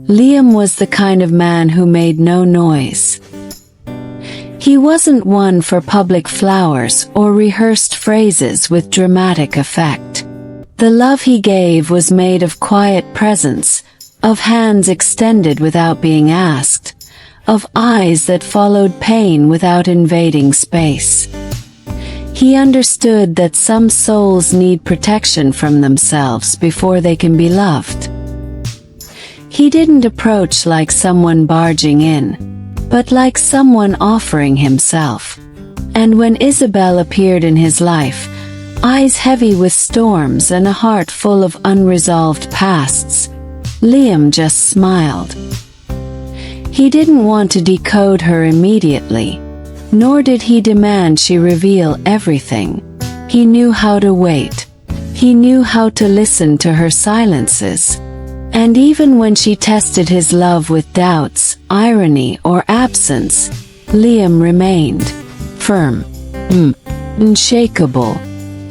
Liam was the kind of man who made no noise. He wasn't one for public flowers or rehearsed phrases with dramatic effect. The love he gave was made of quiet presence, of hands extended without being asked, of eyes that followed pain without invading space. He understood that some souls need protection from themselves before they can be loved. He didn't approach like someone barging in, but like someone offering himself. And when Isabel appeared in his life, eyes heavy with storms and a heart full of unresolved pasts, Liam just smiled. He didn't want to decode her immediately, nor did he demand she reveal everything. He knew how to wait. He knew how to listen to her silences. And even when she tested his love with doubts, irony, or absence, Liam remained firm, unshakable.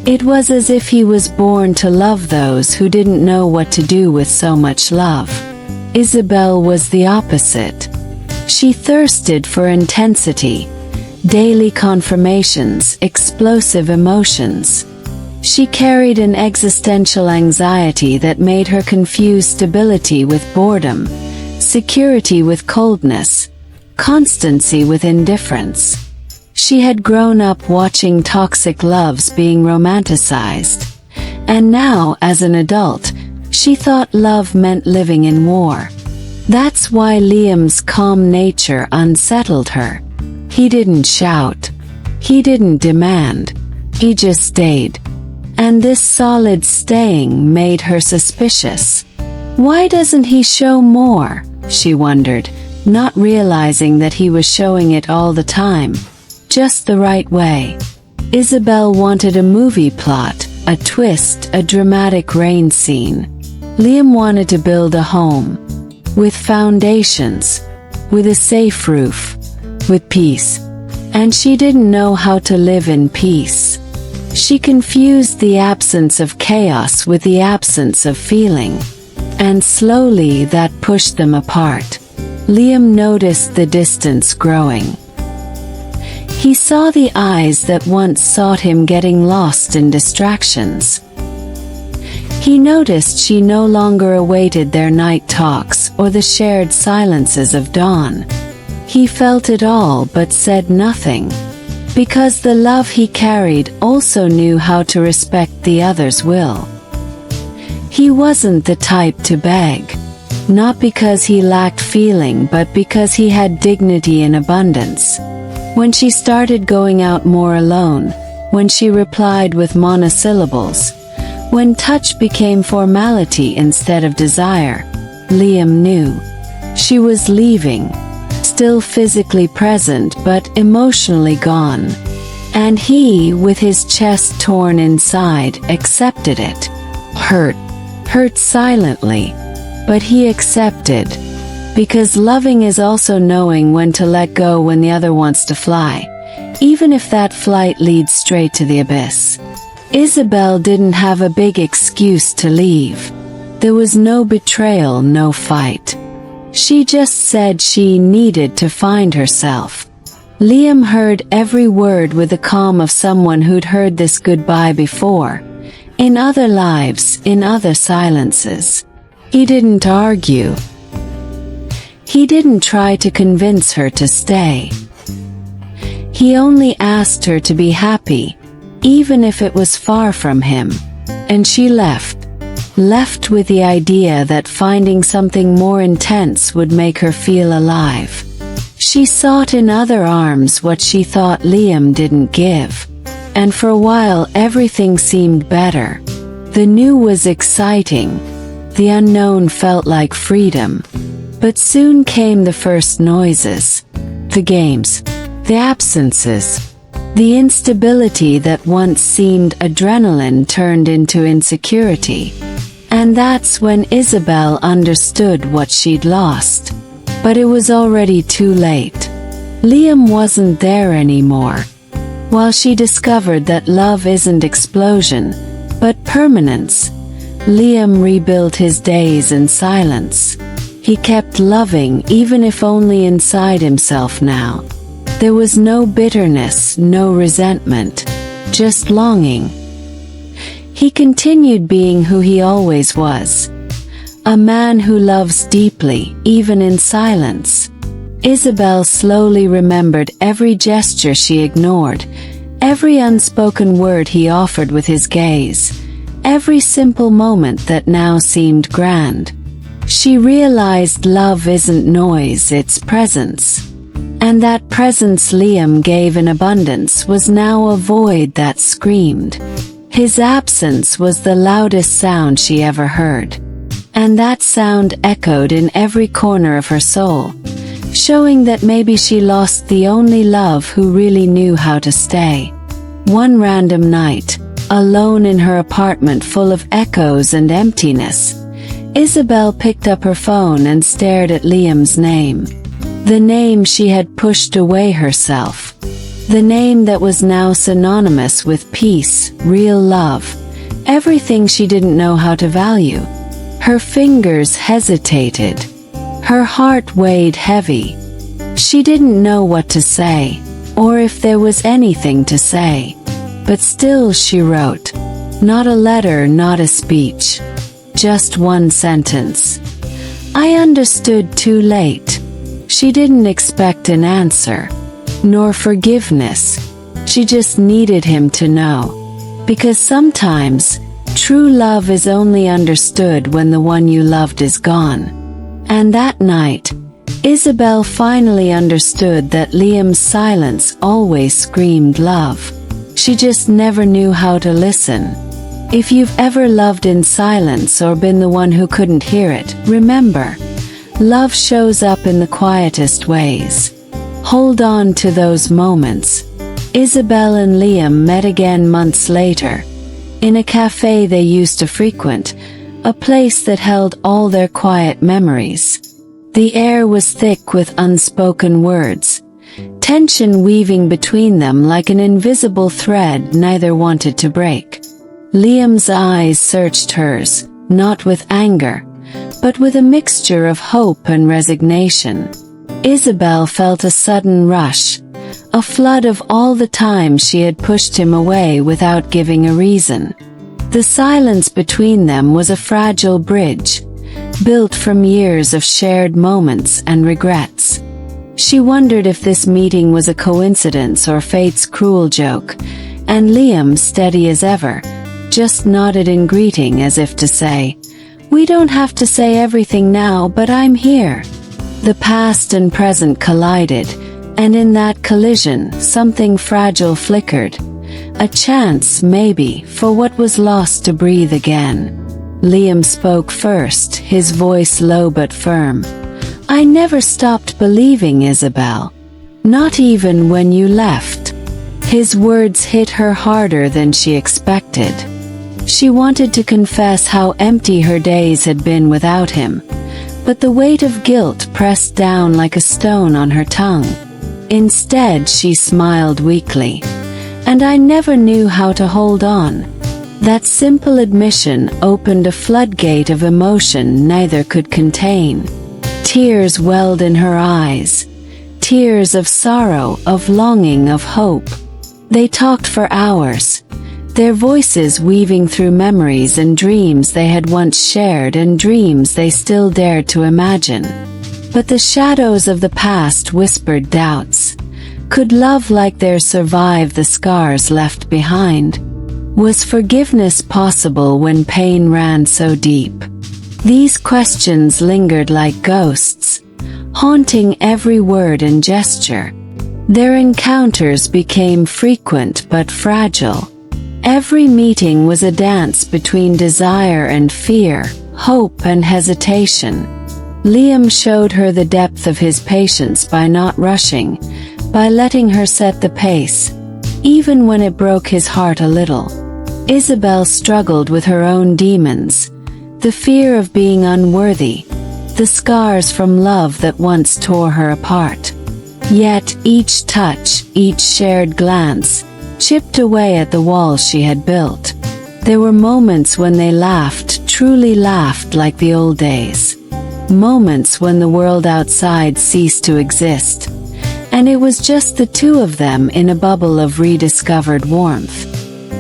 It was as if he was born to love those who didn't know what to do with so much love. Isabel was the opposite. She thirsted for intensity, daily confirmations, explosive emotions. She carried an existential anxiety that made her confuse stability with boredom, security with coldness, constancy with indifference. She had grown up watching toxic loves being romanticized, and now, as an adult, she thought love meant living in war. That's why Liam's calm nature unsettled her. He didn't shout. He didn't demand. He just stayed. And this solid staying made her suspicious. Why doesn't he show more? She wondered, not realizing that he was showing it all the time, just the right way. Isabel wanted a movie plot, a twist, a dramatic rain scene. Liam wanted to build a home, with foundations, with a safe roof, with peace. And she didn't know how to live in peace. She confused the absence of chaos with the absence of feeling. And slowly that pushed them apart. Liam noticed the distance growing. He saw the eyes that once sought him getting lost in distractions. He noticed she no longer awaited their night talks or the shared silences of dawn. He felt it all but said nothing. Because the love he carried also knew how to respect the other's will. He wasn't the type to beg. Not because he lacked feeling, but because he had dignity in abundance. When she started going out more alone, when she replied with monosyllables, when touch became formality instead of desire, Liam knew. She was leaving. Still physically present but emotionally gone. And he, with his chest torn inside, accepted it. Hurt silently. But he accepted. Because loving is also knowing when to let go when the other wants to fly, even if that flight leads straight to the abyss. Isabel didn't have a big excuse to leave. There was no betrayal, no fight. She just said she needed to find herself. Liam heard every word with the calm of someone who'd heard this goodbye before. In other lives, in other silences. He didn't argue. He didn't try to convince her to stay. He only asked her to be happy, even if it was far from him. And she left. Left with the idea that finding something more intense would make her feel alive. She sought in other arms what she thought Liam didn't give. And for a while everything seemed better. The new was exciting. The unknown felt like freedom. But soon came the first noises. The games. The absences. The instability that once seemed adrenaline turned into insecurity. And that's when Isabel understood what she'd lost. But it was already too late. Liam wasn't there anymore. While she discovered that love isn't explosion, but permanence, Liam rebuilt his days in silence. He kept loving, even if only inside himself now. There was no bitterness, no resentment, just longing. He continued being who he always was. A man who loves deeply, even in silence. Isabel slowly remembered every gesture she ignored, every unspoken word he offered with his gaze, every simple moment that now seemed grand. She realized love isn't noise, it's presence. And that presence Liam gave in abundance was now a void that screamed. His absence was the loudest sound she ever heard. And that sound echoed in every corner of her soul, showing that maybe she lost the only love who really knew how to stay. One random night, alone in her apartment full of echoes and emptiness, Isabel picked up her phone and stared at Liam's name. The name she had pushed away herself. The name that was now synonymous with peace, real love, everything she didn't know how to value. Her fingers hesitated. Her heart weighed heavy. She didn't know what to say, or if there was anything to say. But still she wrote. Not a letter, not a speech. Just one sentence. I understood too late. She didn't expect an answer, nor forgiveness. She just needed him to know. Because sometimes, true love is only understood when the one you loved is gone. And that night, Isabel finally understood that Liam's silence always screamed love. She just never knew how to listen. If you've ever loved in silence or been the one who couldn't hear it, remember, love shows up in the quietest ways. Hold on to those moments. Isabel and Liam met again months later, in a cafe they used to frequent, a place that held all their quiet memories. The air was thick with unspoken words, tension weaving between them like an invisible thread neither wanted to break. Liam's eyes searched hers, not with anger, but with a mixture of hope and resignation. Isabel felt a sudden rush, a flood of all the time she had pushed him away without giving a reason. The silence between them was a fragile bridge, built from years of shared moments and regrets. She wondered if this meeting was a coincidence or fate's cruel joke, and Liam, steady as ever, just nodded in greeting as if to say, "We don't have to say everything now, but I'm here." The past and present collided, and in that collision, something fragile flickered. A chance, maybe, for what was lost to breathe again. Liam spoke first, his voice low but firm. "I never stopped believing, Isabel. Not even when you left." His words hit her harder than she expected. She wanted to confess how empty her days had been without him, but the weight of guilt pressed down like a stone on her tongue. Instead, she smiled weakly. "And I never knew how to hold on." That simple admission opened a floodgate of emotion neither could contain. Tears welled in her eyes. Tears of sorrow, of longing, of hope. They talked for hours, their voices weaving through memories and dreams they had once shared and dreams they still dared to imagine. But the shadows of the past whispered doubts. Could love like theirs survive the scars left behind? Was forgiveness possible when pain ran so deep? These questions lingered like ghosts, haunting every word and gesture. Their encounters became frequent but fragile. Every meeting was a dance between desire and fear, hope and hesitation. Liam showed her the depth of his patience by not rushing, by letting her set the pace, even when it broke his heart a little. Isabel struggled with her own demons, the fear of being unworthy, the scars from love that once tore her apart. Yet each touch, each shared glance, chipped away at the walls she had built. There were moments when they laughed, truly laughed like the old days. moments when the world outside ceased to exist. And it was just the two of them in a bubble of rediscovered warmth.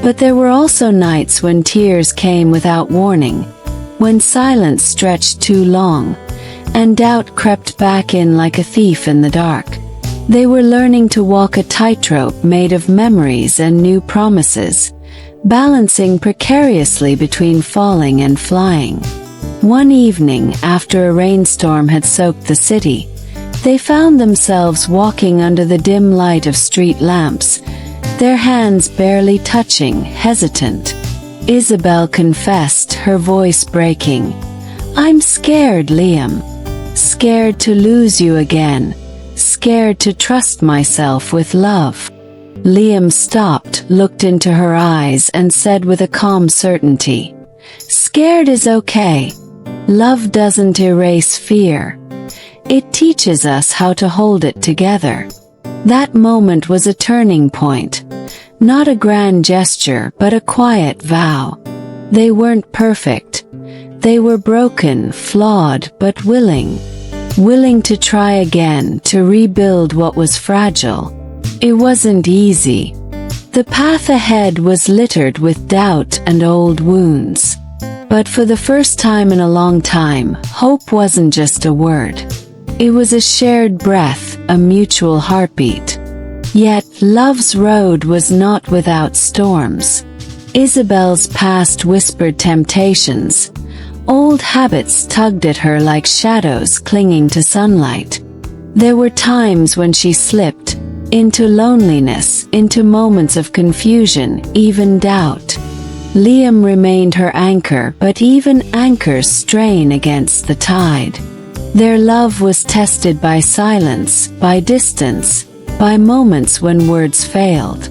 But there were also nights when tears came without warning, when silence stretched too long, and doubt crept back in like a thief in the dark. They were learning to walk a tightrope made of memories and new promises, balancing precariously between falling and flying. One evening, after a rainstorm had soaked the city, they found themselves walking under the dim light of street lamps, their hands barely touching, hesitant. Isabel confessed, her voice breaking, "I'm scared, Liam. Scared to lose you again. Scared to trust myself with love." Liam stopped, looked into her eyes, and said with a calm certainty, "Scared is okay. Love doesn't erase fear. It teaches us how to hold it together." That moment was a turning point. Not a grand gesture, but a quiet vow. They weren't perfect. They were broken, flawed, but willing. Willing to try again, to rebuild what was fragile. It wasn't easy. The path ahead was littered with doubt and old wounds. But for the first time in a long time, hope wasn't just a word. It was a shared breath, a mutual heartbeat. Yet, love's road was not without storms. Isabel's past whispered temptations. Old habits tugged at her like shadows clinging to sunlight. There were times when she slipped into loneliness, into moments of confusion, even doubt. Liam remained her anchor, but even anchors strain against the tide. Their love was tested by silence, by distance, by moments when words failed.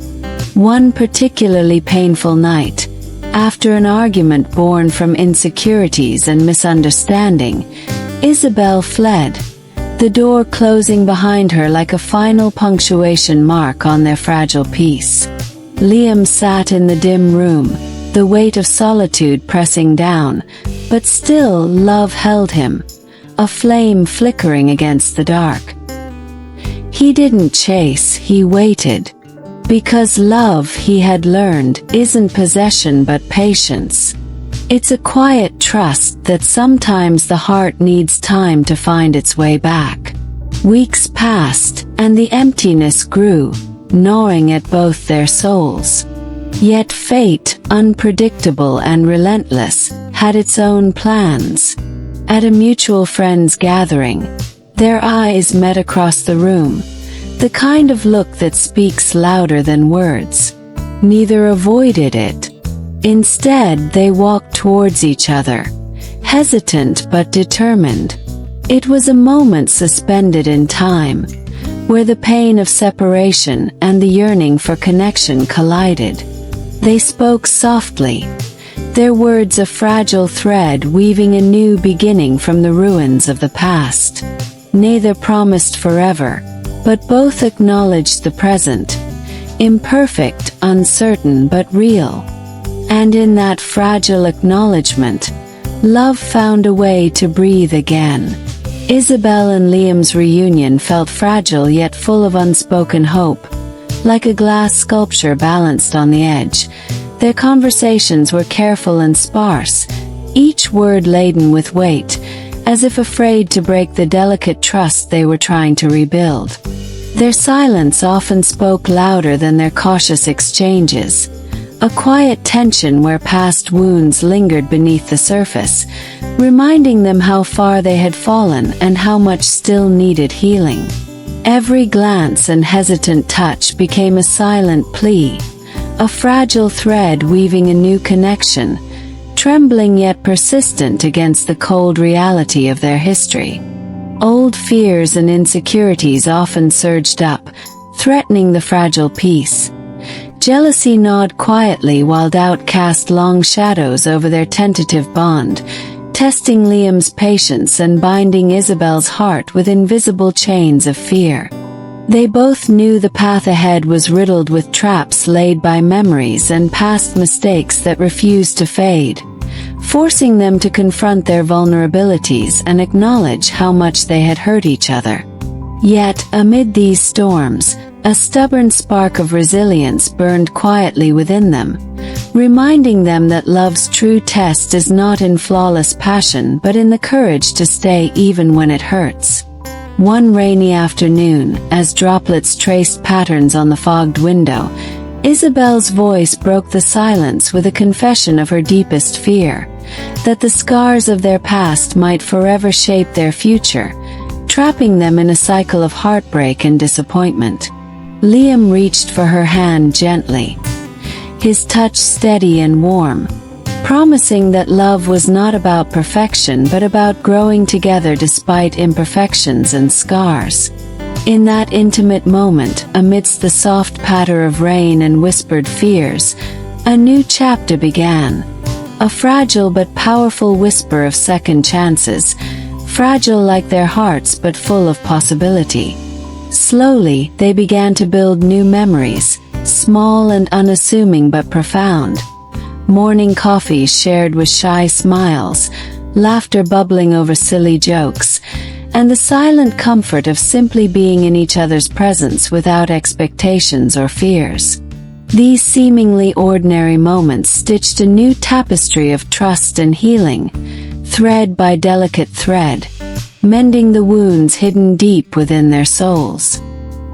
One particularly painful night, after an argument born from insecurities and misunderstanding, Isabel fled, the door closing behind her like a final punctuation mark on their fragile peace. Liam sat in the dim room, the weight of solitude pressing down, but still love held him, a flame flickering against the dark. He didn't chase, he waited. Because love, he had learned, isn't possession but patience. It's a quiet trust that sometimes the heart needs time to find its way back. Weeks passed, and the emptiness grew, gnawing at both their souls. Yet fate, unpredictable and relentless, had its own plans. At a mutual friend's gathering, their eyes met across the room, the kind of look that speaks louder than words. Neither avoided it. Instead, they walked towards each other, hesitant but determined. It was a moment suspended in time, where the pain of separation and the yearning for connection collided. They spoke softly, their words a fragile thread weaving a new beginning from the ruins of the past. Neither promised forever, but both acknowledged the present, imperfect, uncertain but real. And in that fragile acknowledgement, love found a way to breathe again. Isabel and Liam's reunion felt fragile yet full of unspoken hope. Like a glass sculpture balanced on the edge, their conversations were careful and sparse, each word laden with weight, as if afraid to break the delicate trust they were trying to rebuild. Their silence often spoke louder than their cautious exchanges, a quiet tension where past wounds lingered beneath the surface, reminding them how far they had fallen and how much still needed healing. Every glance and hesitant touch became a silent plea, a fragile thread weaving a new connection, trembling yet persistent against the cold reality of their history. Old fears and insecurities often surged up, threatening the fragile peace. Jealousy gnawed quietly while doubt cast long shadows over their tentative bond, testing Liam's patience and binding Isabel's heart with invisible chains of fear. They both knew the path ahead was riddled with traps laid by memories and past mistakes that refused to fade. forcing them to confront their vulnerabilities and acknowledge how much they had hurt each other. Yet, amid these storms, a stubborn spark of resilience burned quietly within them, reminding them that love's true test is not in flawless passion but in the courage to stay even when it hurts. One rainy afternoon, as droplets traced patterns on the fogged window, Isabel's voice broke the silence with a confession of her deepest fear, that the scars of their past might forever shape their future, trapping them in a cycle of heartbreak and disappointment. Liam reached for her hand gently, his touch steady and warm, promising that love was not about perfection but about growing together despite imperfections and scars. In that intimate moment, amidst the soft patter of rain and whispered fears, a new chapter began. A fragile but powerful whisper of second chances, fragile like their hearts but full of possibility. Slowly, they began to build new memories, small and unassuming but profound. Morning coffee shared with shy smiles, laughter bubbling over silly jokes, and the silent comfort of simply being in each other's presence without expectations or fears. These seemingly ordinary moments stitched a new tapestry of trust and healing, thread by delicate thread, mending the wounds hidden deep within their souls.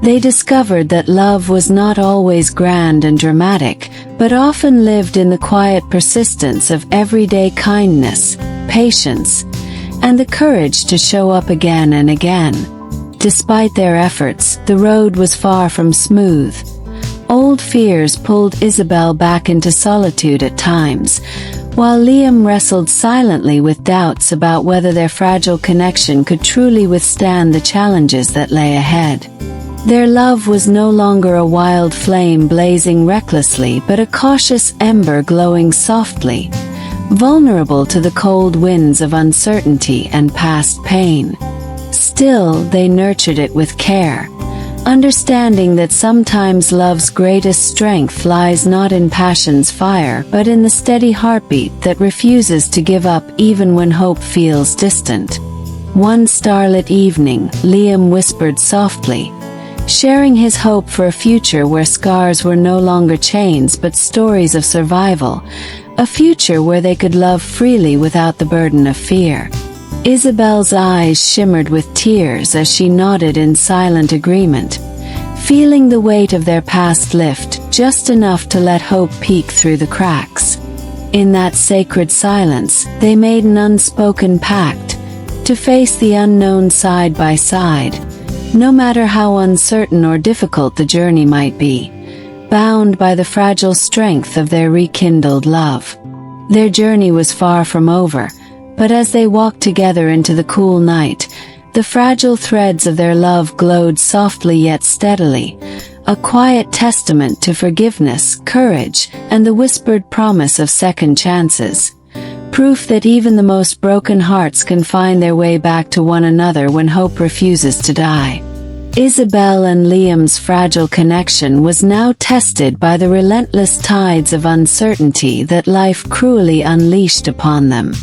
They discovered that love was not always grand and dramatic, but often lived in the quiet persistence of everyday kindness, patience, and the courage to show up again and again. Despite their efforts, the road was far from smooth. Old fears pulled Isabel back into solitude at times, while Liam wrestled silently with doubts about whether their fragile connection could truly withstand the challenges that lay ahead. Their love was no longer a wild flame blazing recklessly but a cautious ember glowing softly, vulnerable to the cold winds of uncertainty and past pain. Still, they nurtured it with care, understanding that sometimes love's greatest strength lies not in passion's fire but in the steady heartbeat that refuses to give up even when hope feels distant. One starlit evening, Liam whispered softly, sharing his hope for a future where scars were no longer chains but stories of survival, a future where they could love freely without the burden of fear. Isabel's eyes shimmered with tears as she nodded in silent agreement, feeling the weight of their past lift just enough to let hope peek through the cracks. In that sacred silence, they made an unspoken pact, to face the unknown side by side, no matter how uncertain or difficult the journey might be, bound by the fragile strength of their rekindled love. Their journey was far from over, but as they walked together into the cool night, the fragile threads of their love glowed softly yet steadily, a quiet testament to forgiveness, courage, and the whispered promise of second chances. Proof that even the most broken hearts can find their way back to one another when hope refuses to die. Isabel and Liam's fragile connection was now tested by the relentless tides of uncertainty that life cruelly unleashed upon them.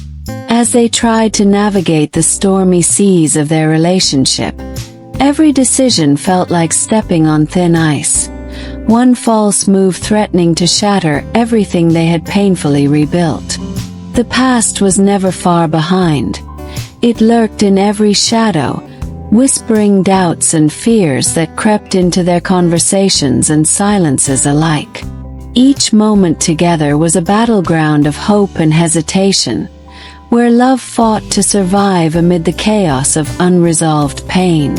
As they tried to navigate the stormy seas of their relationship, every decision felt like stepping on thin ice, one false move threatening to shatter everything they had painfully rebuilt. The past was never far behind. It lurked in every shadow, whispering doubts and fears that crept into their conversations and silences alike. Each moment together was a battleground of hope and hesitation, where love fought to survive amid the chaos of unresolved pain.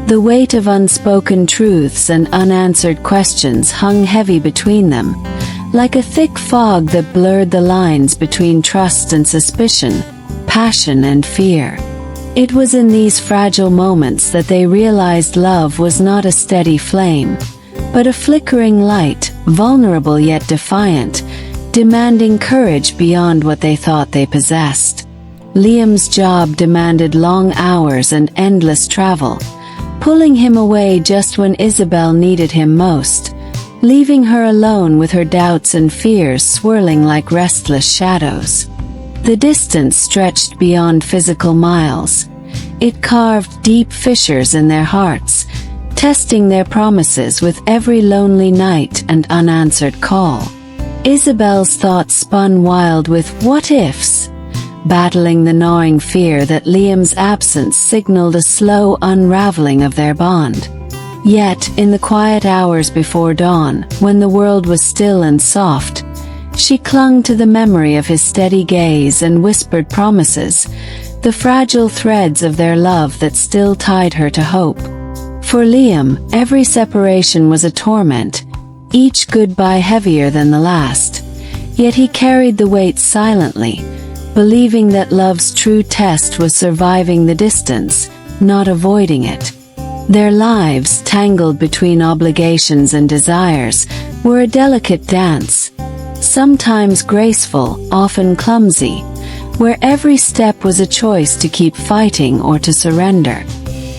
The weight of unspoken truths and unanswered questions hung heavy between them, like a thick fog that blurred the lines between trust and suspicion, passion and fear. It was in these fragile moments that they realized love was not a steady flame, but a flickering light, vulnerable yet defiant, demanding courage beyond what they thought they possessed. Liam's job demanded long hours and endless travel, pulling him away just when Isabel needed him most, leaving her alone with her doubts and fears swirling like restless shadows. The distance stretched beyond physical miles. It carved deep fissures in their hearts, testing their promises with every lonely night and unanswered call. Isabel's thoughts spun wild with what-ifs, battling the gnawing fear that Liam's absence signaled a slow unraveling of their bond. Yet, in the quiet hours before dawn, when the world was still and soft, she clung to the memory of his steady gaze and whispered promises, the fragile threads of their love that still tied her to hope. For Liam, every separation was a torment, each goodbye heavier than the last. Yet he carried the weight silently, believing that love's true test was surviving the distance, not avoiding it. Their lives, tangled between obligations and desires, were a delicate dance, sometimes graceful, often clumsy, where every step was a choice to keep fighting or to surrender.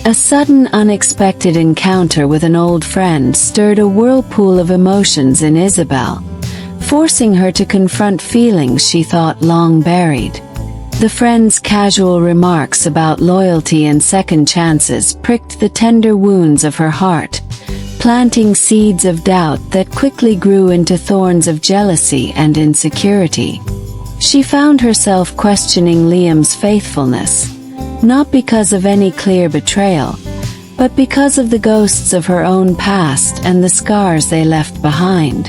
A sudden, unexpected encounter with an old friend stirred a whirlpool of emotions in Isabel, forcing her to confront feelings she thought long buried. The friend's casual remarks about loyalty and second chances pricked the tender wounds of her heart, planting seeds of doubt that quickly grew into thorns of jealousy and insecurity. She found herself questioning Liam's faithfulness, not because of any clear betrayal, but because of the ghosts of her own past and the scars they left behind.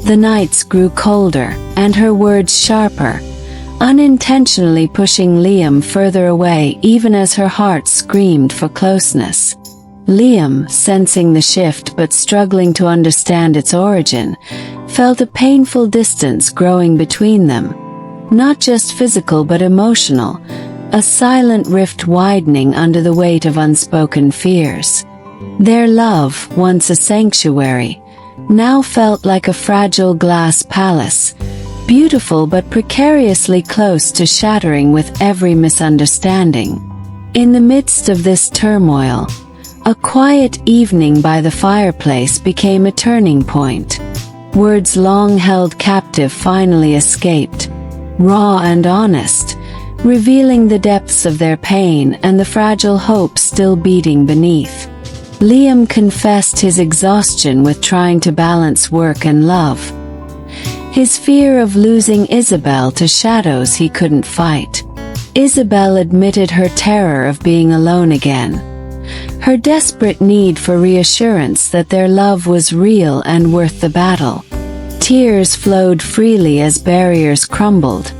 The nights grew colder, and her words sharper, unintentionally pushing Liam further away even as her heart screamed for closeness. Liam, sensing the shift but struggling to understand its origin, felt a painful distance growing between them. Not just physical but emotional, a silent rift widening under the weight of unspoken fears. Their love, once a sanctuary, now felt like a fragile glass palace, beautiful but precariously close to shattering with every misunderstanding. In the midst of this turmoil, a quiet evening by the fireplace became a turning point. Words long held captive finally escaped, raw and honest, revealing the depths of their pain and the fragile hope still beating beneath. Liam confessed his exhaustion with trying to balance work and love, his fear of losing Isabel to shadows he couldn't fight. Isabel admitted her terror of being alone again, her desperate need for reassurance that their love was real and worth the battle. Tears flowed freely as barriers crumbled,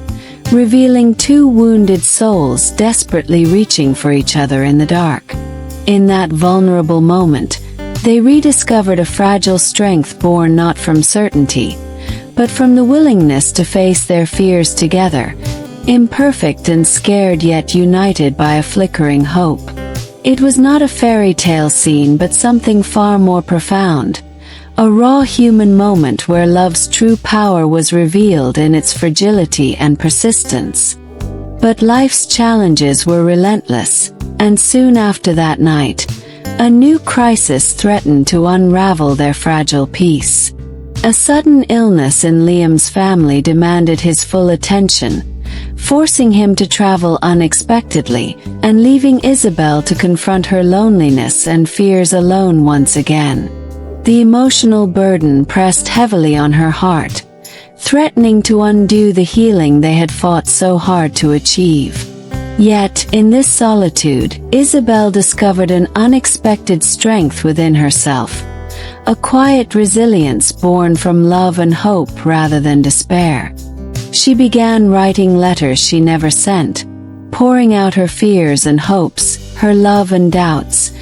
revealing two wounded souls desperately reaching for each other in the dark. In that vulnerable moment, they rediscovered a fragile strength born not from certainty, but from the willingness to face their fears together, imperfect and scared yet united by a flickering hope. It was not a fairy tale scene but something far more profound, a raw human moment where love's true power was revealed in its fragility and persistence. But life's challenges were relentless, and soon after that night, a new crisis threatened to unravel their fragile peace. A sudden illness in Liam's family demanded his full attention, forcing him to travel unexpectedly and leaving Isabel to confront her loneliness and fears alone once again. The emotional burden pressed heavily on her heart, threatening to undo the healing they had fought so hard to achieve. Yet, in this solitude, Isabel discovered an unexpected strength within herself, a quiet resilience born from love and hope rather than despair. She began writing letters she never sent, pouring out her fears and hopes, her love and doubts,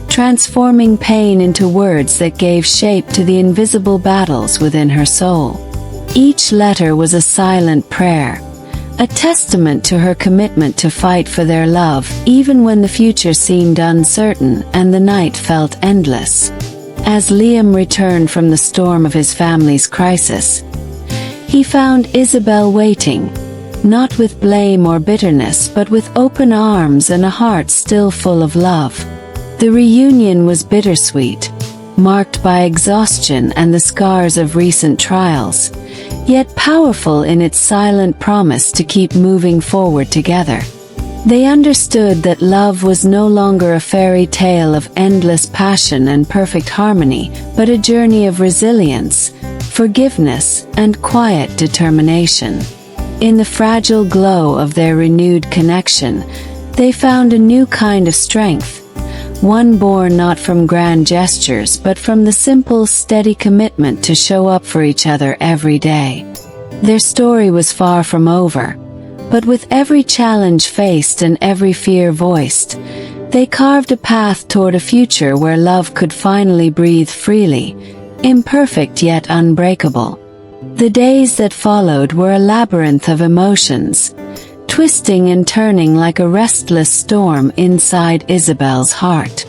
transforming pain into words that gave shape to the invisible battles within her soul. Each letter was a silent prayer, a testament to her commitment to fight for their love even when the future seemed uncertain and the night felt endless. As Liam returned from the storm of his family's crisis, he found Isabel waiting, not with blame or bitterness but with open arms and a heart still full of love. The reunion was bittersweet, marked by exhaustion and the scars of recent trials, yet powerful in its silent promise to keep moving forward together. They understood that love was no longer a fairy tale of endless passion and perfect harmony, but a journey of resilience, forgiveness, and quiet determination. In the fragile glow of their renewed connection, they found a new kind of strength, one born not from grand gestures but from the simple, steady commitment to show up for each other every day. Their story was far from over, but with every challenge faced and every fear voiced, they carved a path toward a future where love could finally breathe freely, imperfect yet unbreakable. The days that followed were a labyrinth of emotions, twisting and turning like a restless storm inside Isabel's heart.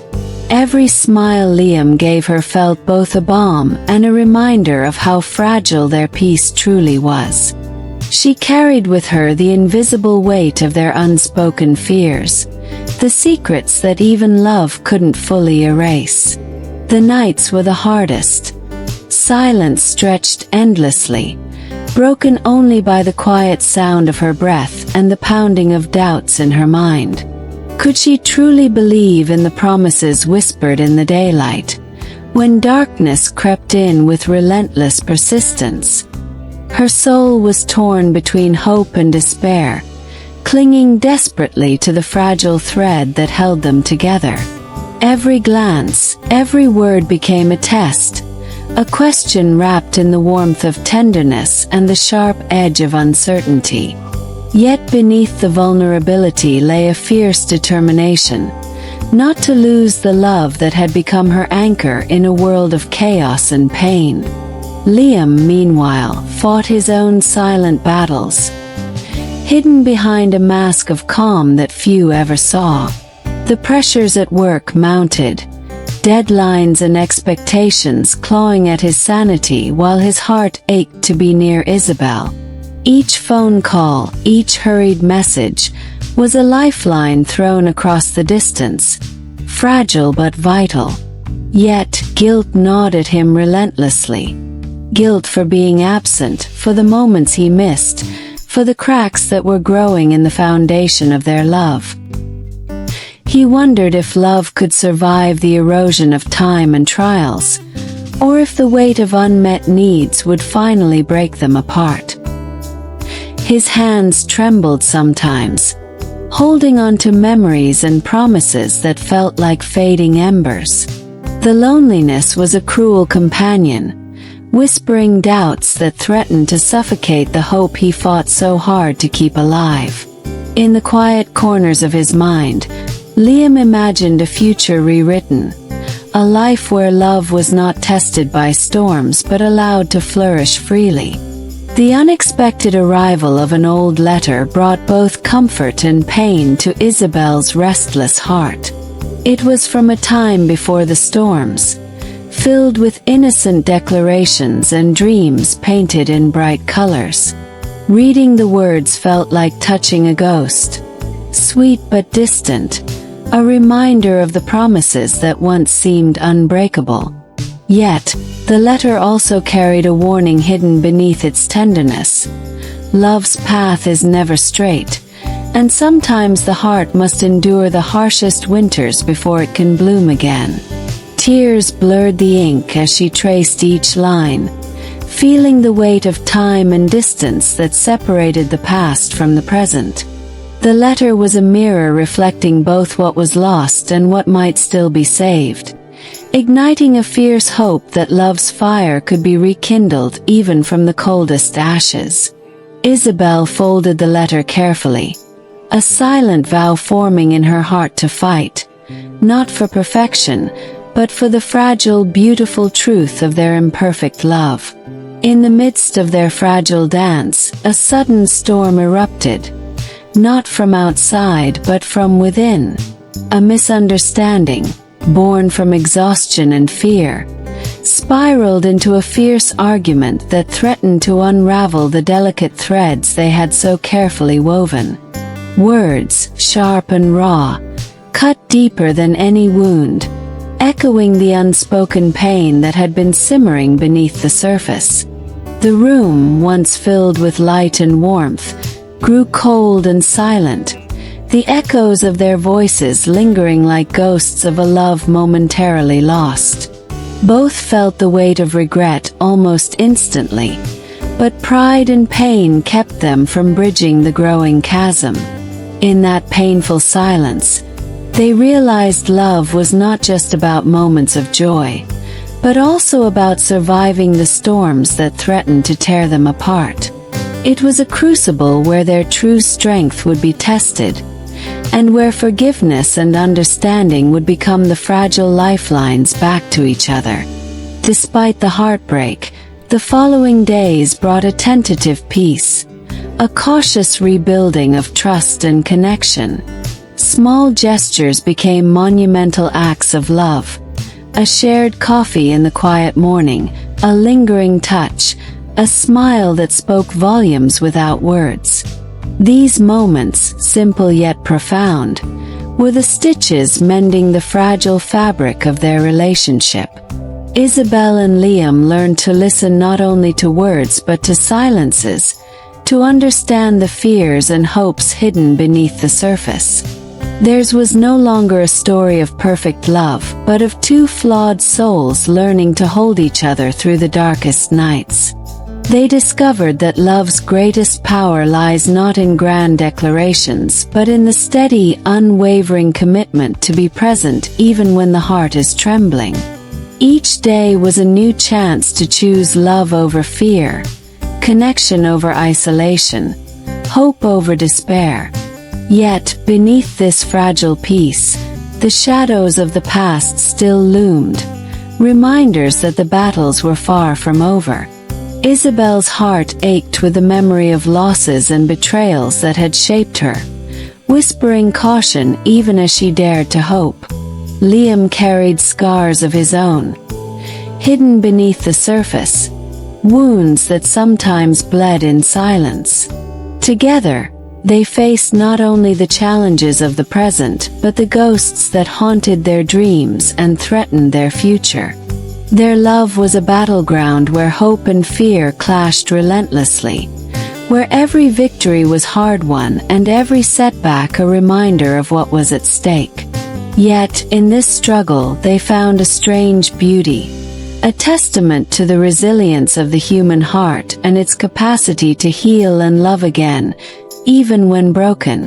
Every smile Liam gave her felt both a balm and a reminder of how fragile their peace truly was. She carried with her the invisible weight of their unspoken fears, the secrets that even love couldn't fully erase. The nights were the hardest. Silence stretched endlessly, broken only by the quiet sound of her breath and the pounding of doubts in her mind. Could she truly believe in the promises whispered in the daylight, when darkness crept in with relentless persistence? Her soul was torn between hope and despair, clinging desperately to the fragile thread that held them together. Every glance, every word became a test, a question wrapped in the warmth of tenderness and the sharp edge of uncertainty. Yet beneath the vulnerability lay a fierce determination, not to lose the love that had become her anchor in a world of chaos and pain. Liam, meanwhile, fought his own silent battles, hidden behind a mask of calm that few ever saw. The pressures at work mounted, deadlines and expectations clawing at his sanity while his heart ached to be near Isabel. Each phone call, each hurried message, was a lifeline thrown across the distance, fragile but vital. Yet, guilt gnawed at him relentlessly. Guilt for being absent, for the moments he missed, for the cracks that were growing in the foundation of their love. He wondered if love could survive the erosion of time and trials, or if the weight of unmet needs would finally break them apart. His hands trembled sometimes, holding on to memories and promises that felt like fading embers. The loneliness was a cruel companion, whispering doubts that threatened to suffocate the hope he fought so hard to keep alive. In the quiet corners of his mind, Liam imagined a future rewritten, a life where love was not tested by storms but allowed to flourish freely. The unexpected arrival of an old letter brought both comfort and pain to Isabel's restless heart. It was from a time before the storms, filled with innocent declarations and dreams painted in bright colors. Reading the words felt like touching a ghost, sweet but distant, a reminder of the promises that once seemed unbreakable. Yet, the letter also carried a warning hidden beneath its tenderness. Love's path is never straight, and sometimes the heart must endure the harshest winters before it can bloom again. Tears blurred the ink as she traced each line, feeling the weight of time and distance that separated the past from the present. The letter was a mirror reflecting both what was lost and what might still be saved, igniting a fierce hope that love's fire could be rekindled even from the coldest ashes. Isabel folded the letter carefully, a silent vow forming in her heart to fight, not for perfection, but for the fragile, beautiful truth of their imperfect love. In the midst of their fragile dance, a sudden storm erupted, not from outside but from within. A misunderstanding, born from exhaustion and fear, spiraled into a fierce argument that threatened to unravel the delicate threads they had so carefully woven. Words, sharp and raw, cut deeper than any wound, echoing the unspoken pain that had been simmering beneath the surface. The room, once filled with light and warmth, grew cold and silent, the echoes of their voices lingering like ghosts of a love momentarily lost. Both felt the weight of regret almost instantly, but pride and pain kept them from bridging the growing chasm. In that painful silence, they realized love was not just about moments of joy, but also about surviving the storms that threatened to tear them apart. It was a crucible where their true strength would be tested, and where forgiveness and understanding would become the fragile lifelines back to each other. Despite the heartbreak, the following days brought a tentative peace, a cautious rebuilding of trust and connection. Small gestures became monumental acts of love. A shared coffee in the quiet morning, a lingering touch, a smile that spoke volumes without words. These moments, simple yet profound, were the stitches mending the fragile fabric of their relationship. Isabel and Liam learned to listen not only to words but to silences, to understand the fears and hopes hidden beneath the surface. Theirs was no longer a story of perfect love, but of two flawed souls learning to hold each other through the darkest nights. They discovered that love's greatest power lies not in grand declarations, but in the steady, unwavering commitment to be present even when the heart is trembling. Each day was a new chance to choose love over fear, connection over isolation, hope over despair. Yet, beneath this fragile peace, the shadows of the past still loomed, reminders that the battles were far from over. Isabel's heart ached with the memory of losses and betrayals that had shaped her, whispering caution even as she dared to hope. Liam carried scars of his own, hidden beneath the surface, wounds that sometimes bled in silence. Together, they faced not only the challenges of the present, but the ghosts that haunted their dreams and threatened their future. Their love was a battleground where hope and fear clashed relentlessly, where every victory was hard-won and every setback a reminder of what was at stake. Yet, in this struggle, they found a strange beauty, a testament to the resilience of the human heart and its capacity to heal and love again, even when broken.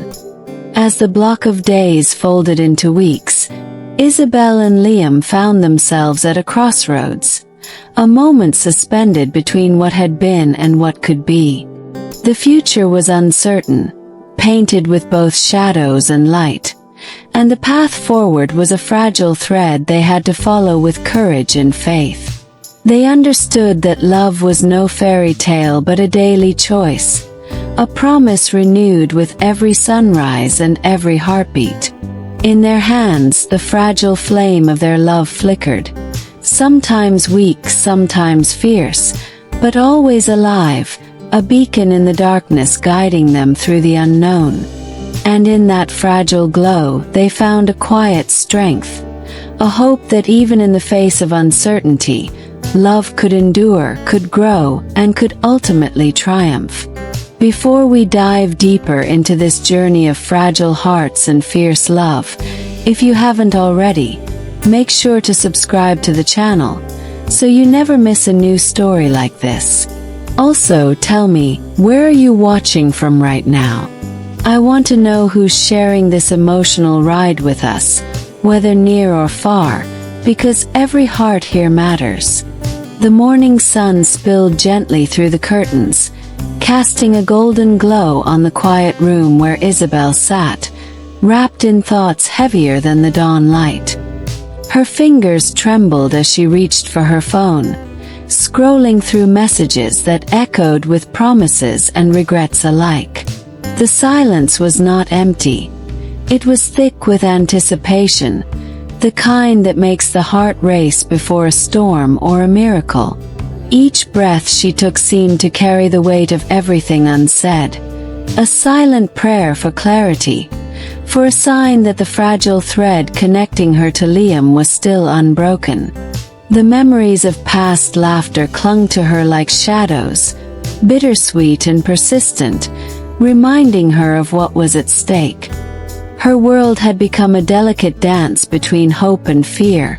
As the block of days folded into weeks, Isabel and Liam found themselves at a crossroads, a moment suspended between what had been and what could be. The future was uncertain, painted with both shadows and light, and the path forward was a fragile thread they had to follow with courage and faith. They understood that love was no fairy tale but a daily choice, a promise renewed with every sunrise and every heartbeat. In their hands, the fragile flame of their love flickered, sometimes weak, sometimes fierce, but always alive, a beacon in the darkness guiding them through the unknown. And in that fragile glow, they found a quiet strength, a hope that even in the face of uncertainty, love could endure, could grow, and could ultimately triumph. Before we dive deeper into this journey of fragile hearts and fierce love, if you haven't already, make sure to subscribe to the channel, so you never miss a new story like this. Also, tell me, where are you watching from right now? I want to know who's sharing this emotional ride with us, whether near or far, because every heart here matters. The morning sun spilled gently through the curtains, casting a golden glow on the quiet room where Isabel sat, wrapped in thoughts heavier than the dawn light. Her fingers trembled as she reached for her phone, scrolling through messages that echoed with promises and regrets alike. The silence was not empty. It was thick with anticipation, the kind that makes the heart race before a storm or a miracle. Each breath she took seemed to carry the weight of everything unsaid, a silent prayer for clarity, for a sign that the fragile thread connecting her to Liam was still unbroken. The memories of past laughter clung to her like shadows, bittersweet and persistent, reminding her of what was at stake. Her world had become a delicate dance between hope and fear,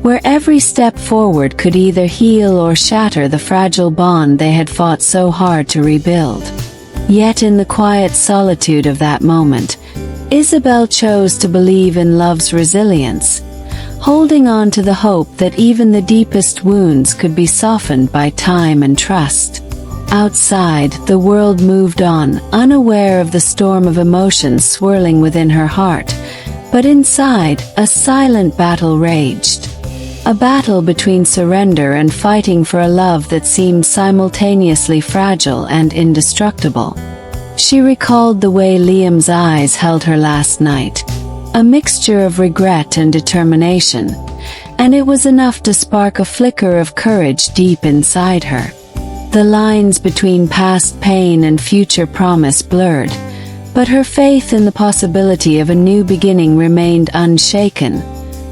where every step forward could either heal or shatter the fragile bond they had fought so hard to rebuild. Yet in the quiet solitude of that moment, Isabel chose to believe in love's resilience, holding on to the hope that even the deepest wounds could be softened by time and trust. Outside, the world moved on, unaware of the storm of emotions swirling within her heart, but inside, a silent battle raged. A battle between surrender and fighting for a love that seemed simultaneously fragile and indestructible. She recalled the way Liam's eyes held her last night, a mixture of regret and determination, and it was enough to spark a flicker of courage deep inside her. The lines between past pain and future promise blurred, but her faith in the possibility of a new beginning remained unshaken,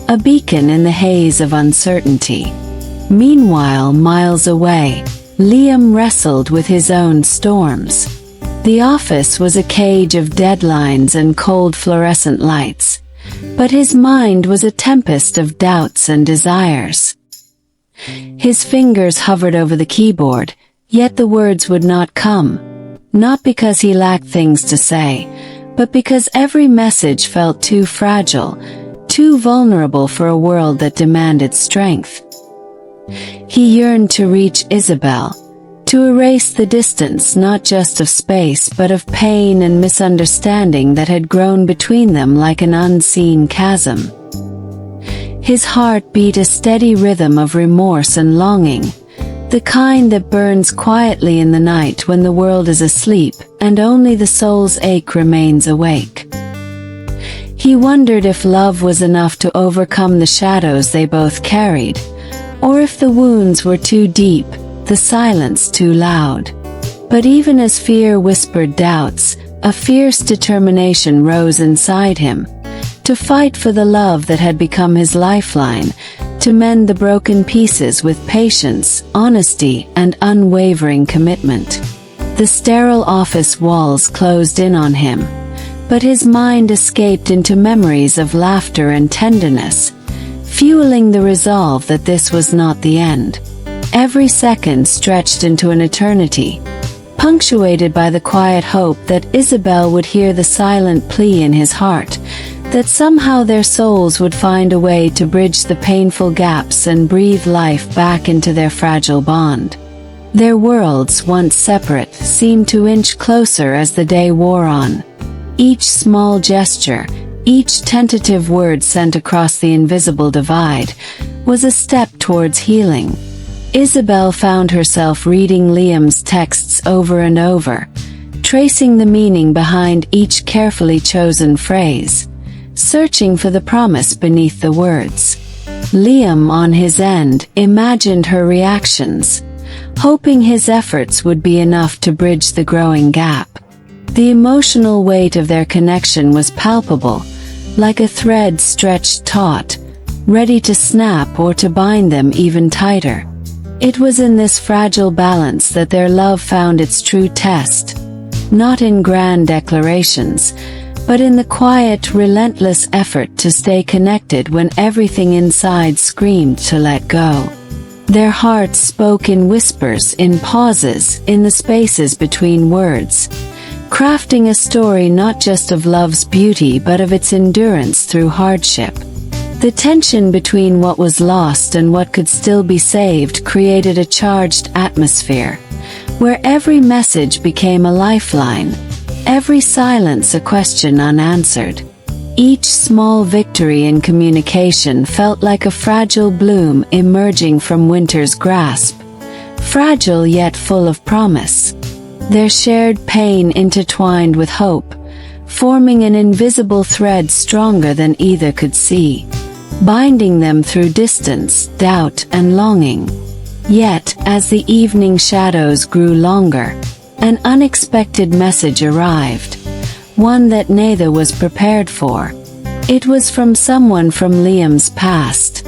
a beacon in the haze of uncertainty. Meanwhile, miles away, Liam wrestled with his own storms. The office was a cage of deadlines and cold fluorescent lights, but his mind was a tempest of doubts and desires. His fingers hovered over the keyboard, yet the words would not come, not because he lacked things to say, but because every message felt too fragile, too vulnerable for a world that demanded strength. He yearned to reach Isabel, to erase the distance not just of space but of pain and misunderstanding that had grown between them like an unseen chasm. His heart beat a steady rhythm of remorse and longing, the kind that burns quietly in the night when the world is asleep and only the soul's ache remains awake. He wondered if love was enough to overcome the shadows they both carried, or if the wounds were too deep, the silence too loud. But even as fear whispered doubts, a fierce determination rose inside him, to fight for the love that had become his lifeline, to mend the broken pieces with patience, honesty, and unwavering commitment. The sterile office walls closed in on him, but his mind escaped into memories of laughter and tenderness, fueling the resolve that this was not the end. Every second stretched into an eternity, punctuated by the quiet hope that Isabel would hear the silent plea in his heart, that somehow their souls would find a way to bridge the painful gaps and breathe life back into their fragile bond. Their worlds, once separate, seemed to inch closer as the day wore on. Each small gesture, each tentative word sent across the invisible divide, was a step towards healing. Isabel found herself reading Liam's texts over and over, tracing the meaning behind each carefully chosen phrase, searching for the promise beneath the words. Liam, on his end, imagined her reactions, hoping his efforts would be enough to bridge the growing gap. The emotional weight of their connection was palpable, like a thread stretched taut, ready to snap or to bind them even tighter. It was in this fragile balance that their love found its true test, not in grand declarations, but in the quiet, relentless effort to stay connected when everything inside screamed to let go. Their hearts spoke in whispers, in pauses, in the spaces between words, crafting a story not just of love's beauty but of its endurance through hardship. The tension between what was lost and what could still be saved created a charged atmosphere, where every message became a lifeline, every silence a question unanswered. Each small victory in communication felt like a fragile bloom emerging from winter's grasp, fragile yet full of promise. Their shared pain intertwined with hope, forming an invisible thread stronger than either could see, binding them through distance, doubt, and longing. Yet, as the evening shadows grew longer, an unexpected message arrived, one that neither was prepared for. It was from someone from Liam's past,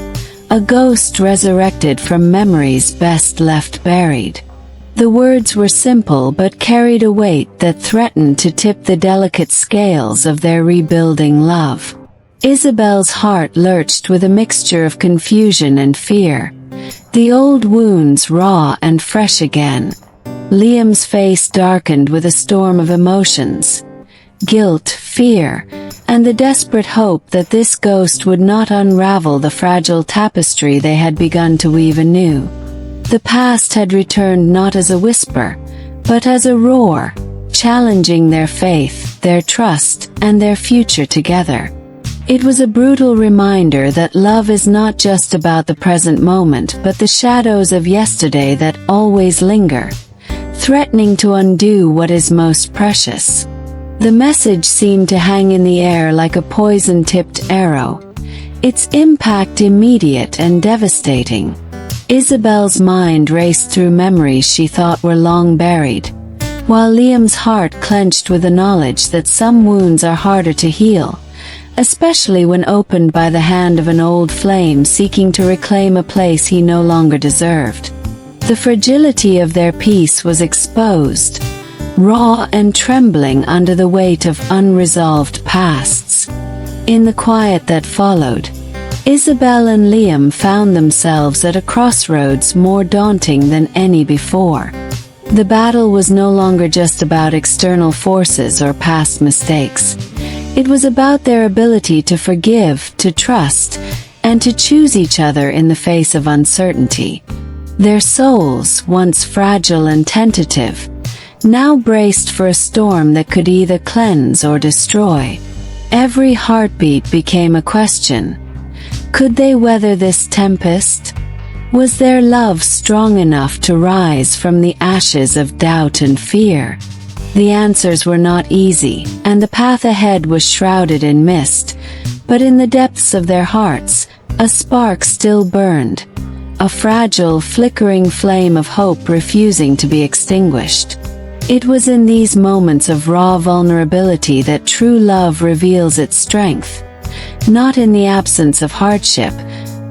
a ghost resurrected from memories best left buried. The words were simple but carried a weight that threatened to tip the delicate scales of their rebuilding love. Isabel's heart lurched with a mixture of confusion and fear. The old wounds raw and fresh again. Liam's face darkened with a storm of emotions. Guilt, fear, and the desperate hope that this ghost would not unravel the fragile tapestry they had begun to weave anew. The past had returned not as a whisper, but as a roar, challenging their faith, their trust, and their future together. It was a brutal reminder that love is not just about the present moment but the shadows of yesterday that always linger, threatening to undo what is most precious. The message seemed to hang in the air like a poison-tipped arrow, its impact immediate and devastating. Isabel's mind raced through memories she thought were long buried, while Liam's heart clenched with the knowledge that some wounds are harder to heal, especially when opened by the hand of an old flame seeking to reclaim a place he no longer deserved. The fragility of their peace was exposed, raw and trembling under the weight of unresolved pasts. In the quiet that followed, Isabel and Liam found themselves at a crossroads more daunting than any before. The battle was no longer just about external forces or past mistakes. It was about their ability to forgive, to trust, and to choose each other in the face of uncertainty. Their souls, once fragile and tentative, now braced for a storm that could either cleanse or destroy. Every heartbeat became a question. Could they weather this tempest? Was their love strong enough to rise from the ashes of doubt and fear? The answers were not easy, and the path ahead was shrouded in mist, but in the depths of their hearts, a spark still burned, a fragile, flickering flame of hope refusing to be extinguished. It was in these moments of raw vulnerability that true love reveals its strength, not in the absence of hardship,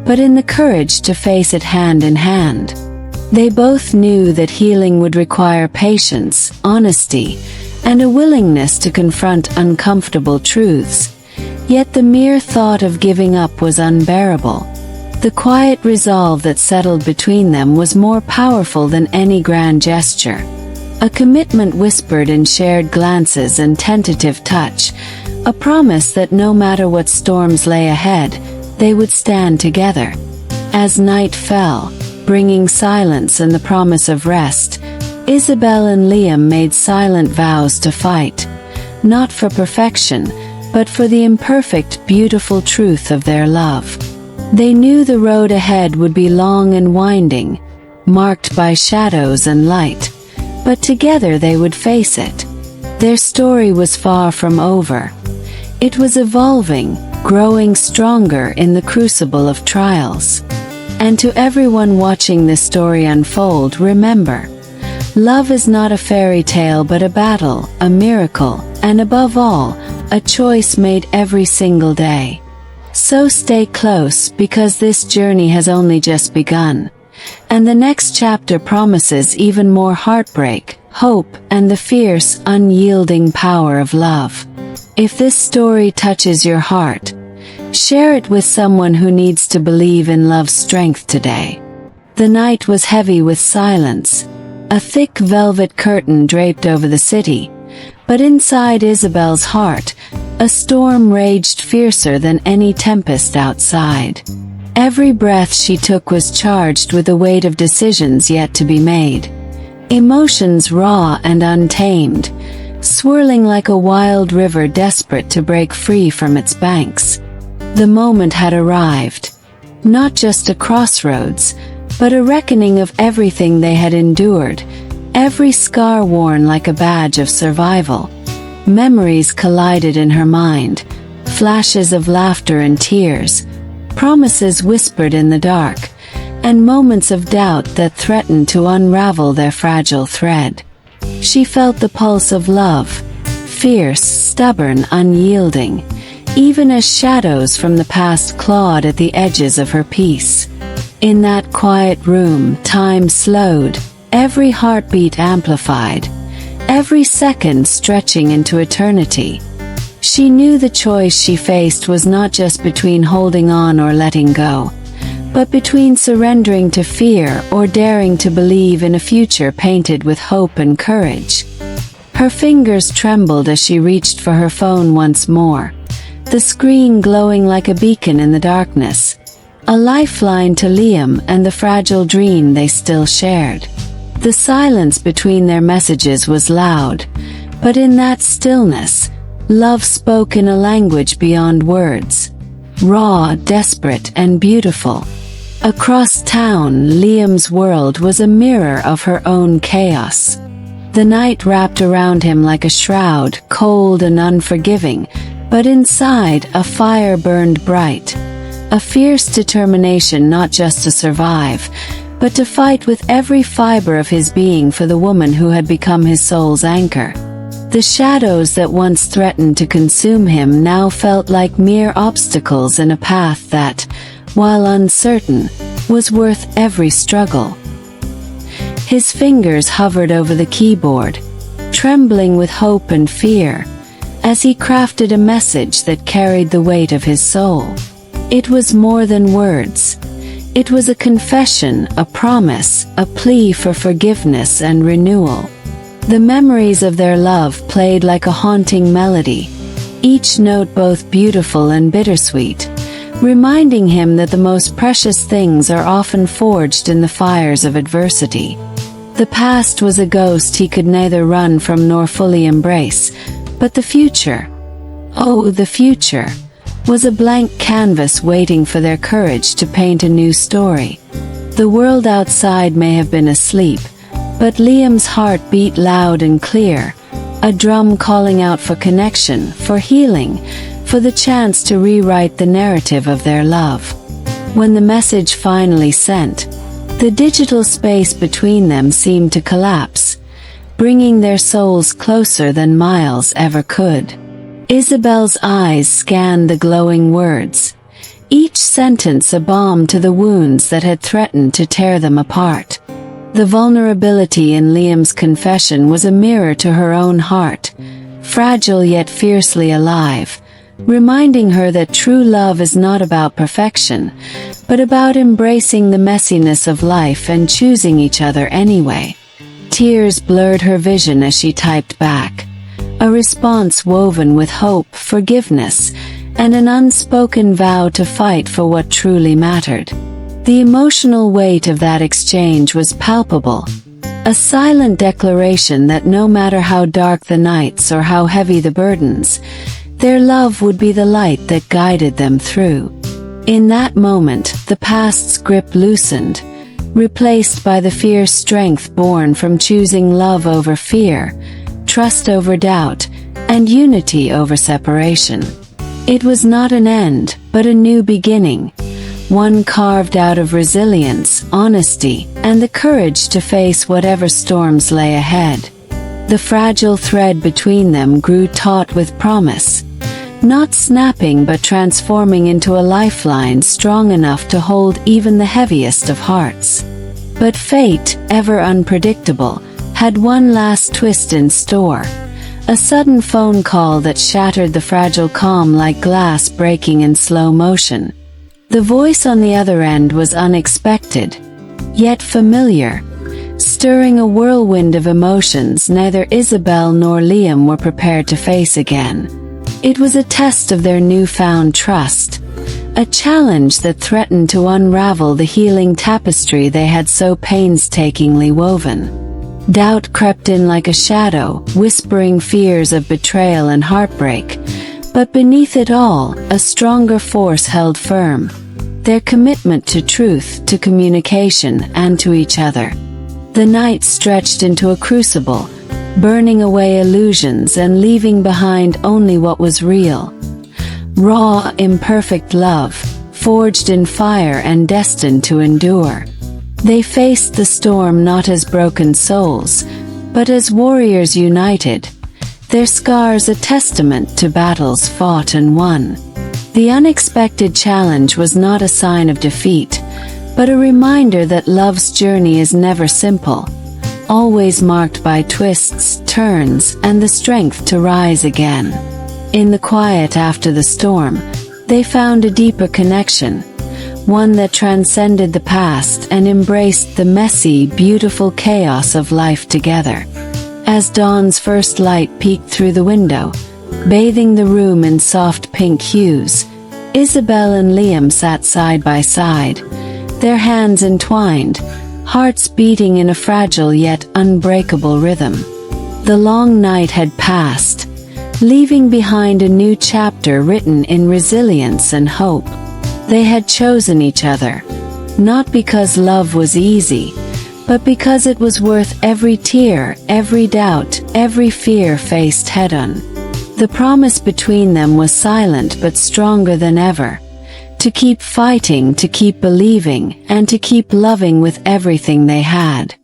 but in the courage to face it hand in hand. They both knew that healing would require patience, honesty, and a willingness to confront uncomfortable truths, yet the mere thought of giving up was unbearable. The quiet resolve that settled between them was more powerful than any grand gesture. A commitment whispered in shared glances and tentative touch, a promise that no matter what storms lay ahead, they would stand together. As night fell, bringing silence and the promise of rest, Isabel and Liam made silent vows to fight, not for perfection, but for the imperfect, beautiful truth of their love. They knew the road ahead would be long and winding, marked by shadows and light, but together they would face it. Their story was far from over. It was evolving, growing stronger in the crucible of trials. And to everyone watching this story unfold, remember, love is not a fairy tale but a battle, a miracle, and above all, a choice made every single day. So stay close, because this journey has only just begun. And the next chapter promises even more heartbreak, hope, and the fierce, unyielding power of love. If this story touches your heart, share it with someone who needs to believe in love's strength today. The night was heavy with silence. A thick velvet curtain draped over the city, but inside Isabel's heart, a storm raged fiercer than any tempest outside. Every breath she took was charged with the weight of decisions yet to be made. Emotions raw and untamed, swirling like a wild river desperate to break free from its banks. The moment had arrived. Not just a crossroads, but a reckoning of everything they had endured, every scar worn like a badge of survival. Memories collided in her mind, flashes of laughter and tears, promises whispered in the dark, and moments of doubt that threatened to unravel their fragile thread. She felt the pulse of love, fierce, stubborn, unyielding, even as shadows from the past clawed at the edges of her peace. In that quiet room, time slowed, every heartbeat amplified, every second stretching into eternity. She knew the choice she faced was not just between holding on or letting go, but between surrendering to fear or daring to believe in a future painted with hope and courage. Her fingers trembled as she reached for her phone once more, the screen glowing like a beacon in the darkness, a lifeline to Liam and the fragile dream they still shared. The silence between their messages was loud, but in that stillness, love spoke in a language beyond words, raw, desperate, and beautiful. Across town, Liam's world was a mirror of her own chaos. The night wrapped around him like a shroud, cold and unforgiving, but inside, a fire burned bright. A fierce determination not just to survive, but to fight with every fiber of his being for the woman who had become his soul's anchor. The shadows that once threatened to consume him now felt like mere obstacles in a path that, while uncertain, was worth every struggle. His fingers hovered over the keyboard, trembling with hope and fear, as he crafted a message that carried the weight of his soul. It was more than words. It was a confession, a promise, a plea for forgiveness and renewal. The memories of their love played like a haunting melody, each note both beautiful and bittersweet, reminding him that the most precious things are often forged in the fires of adversity. The past was a ghost he could neither run from nor fully embrace, but the future, oh, the future, was a blank canvas waiting for their courage to paint a new story. The world outside may have been asleep, but Liam's heart beat loud and clear, a drum calling out for connection, for healing, for the chance to rewrite the narrative of their love. When the message finally sent, the digital space between them seemed to collapse, bringing their souls closer than miles ever could. Isabel's eyes scanned the glowing words, each sentence a balm to the wounds that had threatened to tear them apart. The vulnerability in Liam's confession was a mirror to her own heart, fragile yet fiercely alive, reminding her that true love is not about perfection, but about embracing the messiness of life and choosing each other anyway. Tears blurred her vision as she typed back, a response woven with hope, forgiveness, and an unspoken vow to fight for what truly mattered. The emotional weight of that exchange was palpable, a silent declaration that no matter how dark the nights or how heavy the burdens, their love would be the light that guided them through. In that moment, the past's grip loosened, replaced by the fierce strength born from choosing love over fear, trust over doubt, and unity over separation. It was not an end, but a new beginning, one carved out of resilience, honesty, and the courage to face whatever storms lay ahead. The fragile thread between them grew taut with promise, not snapping but transforming into a lifeline strong enough to hold even the heaviest of hearts. But fate, ever unpredictable, had one last twist in store. A sudden phone call that shattered the fragile calm like glass breaking in slow motion. The voice on the other end was unexpected, yet familiar, stirring a whirlwind of emotions neither Isabel nor Liam were prepared to face again. It was a test of their newfound trust, a challenge that threatened to unravel the healing tapestry they had so painstakingly woven. Doubt crept in like a shadow, whispering fears of betrayal and heartbreak, but beneath it all, a stronger force held firm, their commitment to truth, to communication, and to each other. The night stretched into a crucible, burning away illusions and leaving behind only what was real. Raw, imperfect love, forged in fire and destined to endure. They faced the storm not as broken souls, but as warriors united, their scars a testament to battles fought and won. The unexpected challenge was not a sign of defeat, but a reminder that love's journey is never simple, always marked by twists, turns, and the strength to rise again. In the quiet after the storm, they found a deeper connection, one that transcended the past and embraced the messy, beautiful chaos of life together. As dawn's first light peeked through the window, bathing the room in soft pink hues, Isabel and Liam sat side by side, their hands entwined, hearts beating in a fragile yet unbreakable rhythm. The long night had passed, leaving behind a new chapter written in resilience and hope. They had chosen each other, not because love was easy, but because it was worth every tear, every doubt, every fear faced head-on. The promise between them was silent but stronger than ever, to keep fighting, to keep believing, and to keep loving with everything they had.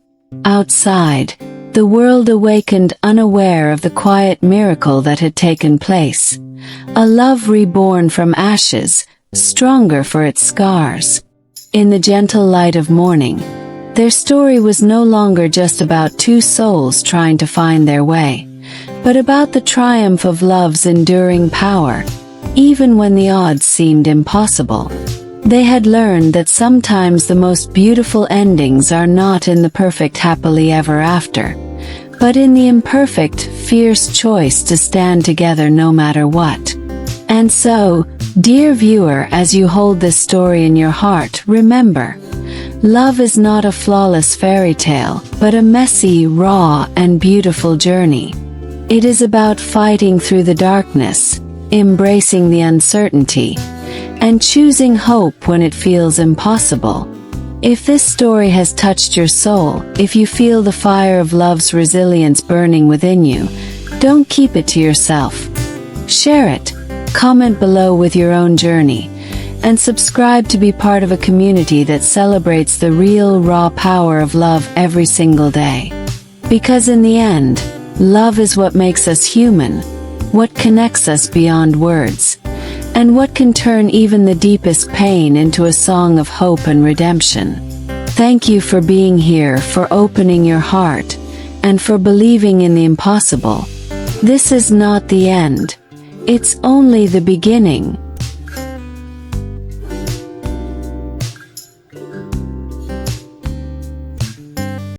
Outside, the world awakened unaware of the quiet miracle that had taken place. A love reborn from ashes, stronger for its scars. In the gentle light of morning, their story was no longer just about two souls trying to find their way, but about the triumph of love's enduring power, even when the odds seemed impossible. They had learned that sometimes the most beautiful endings are not in the perfect happily ever after, but in the imperfect, fierce choice to stand together no matter what. And so, dear viewer, as you hold this story in your heart, remember, love is not a flawless fairy tale, but a messy, raw, and beautiful journey. It is about fighting through the darkness, embracing the uncertainty, and choosing hope when it feels impossible. If this story has touched your soul, if you feel the fire of love's resilience burning within you, don't keep it to yourself. Share it, comment below with your own journey, and subscribe to be part of a community that celebrates the real, raw power of love every single day. Because in the end, love is what makes us human, what connects us beyond words, and what can turn even the deepest pain into a song of hope and redemption. Thank you for being here, for opening your heart, and for believing in the impossible. This is not the end. It's only the beginning.